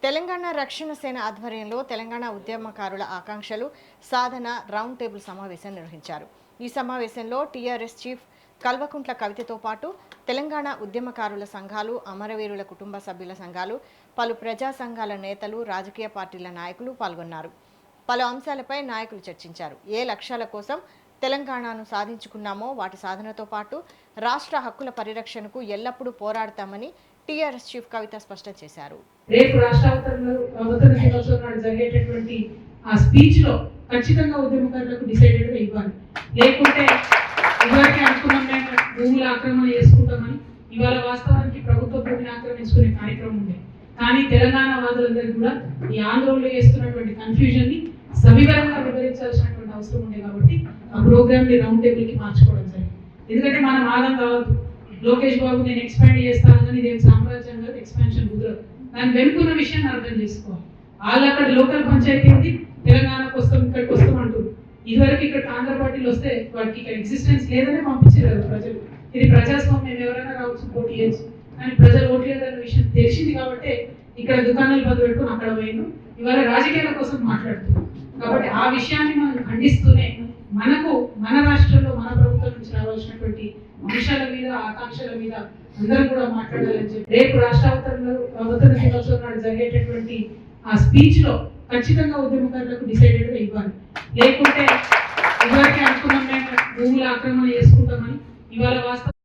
తెలంగాణ రక్షణ సేన ఆధ్వర్యంలో తెలంగాణ ఉద్యమకారుల ఆకాంక్షలు సాధన రౌండ్ టేబుల్ సమావేశం నిర్వహించారు. ఈ సమావేశంలో టీఆర్ఎస్ చీఫ్ కల్వకుంట్ల కవితతో పాటు తెలంగాణ ఉద్యమకారుల సంఘాలు, అమరవీరుల కుటుంబ సభ్యుల సంఘాలు, పలు ప్రజా సంఘాల నేతలు, రాజకీయ పార్టీల నాయకులు పాల్గొన్నారు. పలు అంశాలపై నాయకులు చర్చించారు. ఏ లక్ష్యాల కోసం తెలంగాణను సాధించుకున్నామో వాటి సాధనతో పాటు రాష్ట్ర హక్కుల పరిరక్షణకు ఎల్లప్పుడూ పోరాడతామని టీఆర్ఎస్ చీఫ్ కవిత స్పష్టం చేశారు. రేపు రాష్ట్ర అవతరణ దినోత్సవం నాడు జరిగేటటువంటి ఆ స్పీచ్ లో ఖచ్చితంగా ఉద్యమకారులకు డిసైడెడ్ గా ఇవ్వాలి. లేకుంటే ఇదివరకే అనుకున్నాం మేము భూముల ఆక్రమణ చేసుకుంటామని, ఇవాళ వాస్తవానికి ప్రభుత్వ భూమిని ఆక్రమించుకునే కార్యక్రమం ఉంది. కానీ తెలంగాణ వాదులందరికీ కూడా ఈ ఆందోళనలో చేస్తున్నటువంటి కన్ఫ్యూజన్ ని సవివరంగా వివరించాల్సినటువంటి అవసరం ఉంది. కాబట్టి ఆ ప్రోగ్రామ్ ని రౌండ్ టేబుల్ కి మార్చుకోవడం జరిగింది. ఎందుకంటే మనం ఆదం కావద్దు, లోకేష్ బాబు నేను ఎక్స్పాండ్ చేస్తాను కానీ ఇదేం సామ్రాజ్యం కాదు, ఎక్స్పాన్షన్ కుదరదు. దాని వెనుకున్న విషయాన్ని అర్థం చేసుకోవాలి. వాళ్ళు అక్కడ లోకల్ పంచాయతీ ఉంది, తెలంగాణకు వస్తాం ఇక్కడికి వస్తాం అంటారు. ఇదివరకు ఇక్కడ ఆంధ్ర పార్టీలు వస్తే వాటికి ఇక్కడ ఎగ్జిస్టెన్స్ లేదనే పంపించారు ప్రజలు. ఇది ప్రజాస్వామ్యం, ఎవరైనా రావచ్చు, పోటీ చేయొచ్చు. కానీ ప్రజలు ఓట్లేదన్న విషయం తెలిసింది కాబట్టి ఇక్కడ దుకాణాలు బంద్ పెట్టుకుని అక్కడ పోయిను. ఇవాళ రాజకీయాల కోసం మాట్లాడుతున్నాం. కాబట్టి ఆ విషయాన్ని మనం ఖండిస్తూనే మనకు మన రాష్ట్రంలో మన ప్రభుత్వం నుంచి రావాల్సినటువంటి అంశాల మీద, ఆకాంక్షల మీద అందరం కూడా మాట్లాడాలని చెప్పి రేపు రాష్ట్ర అవతరణ దినోత్సవం నాడు జరిగేటటువంటి ఆ స్పీచ్ లో ఖచ్చితంగా ఉద్యమకారులకు డిసైడెడ్ గా ఇవ్వాలి. లేకుంటే ఇదివరకే అనుకున్నాం మేము భూముల ఆక్రమణ చేసుకుంటామని, ఇవాళ వాస్తవం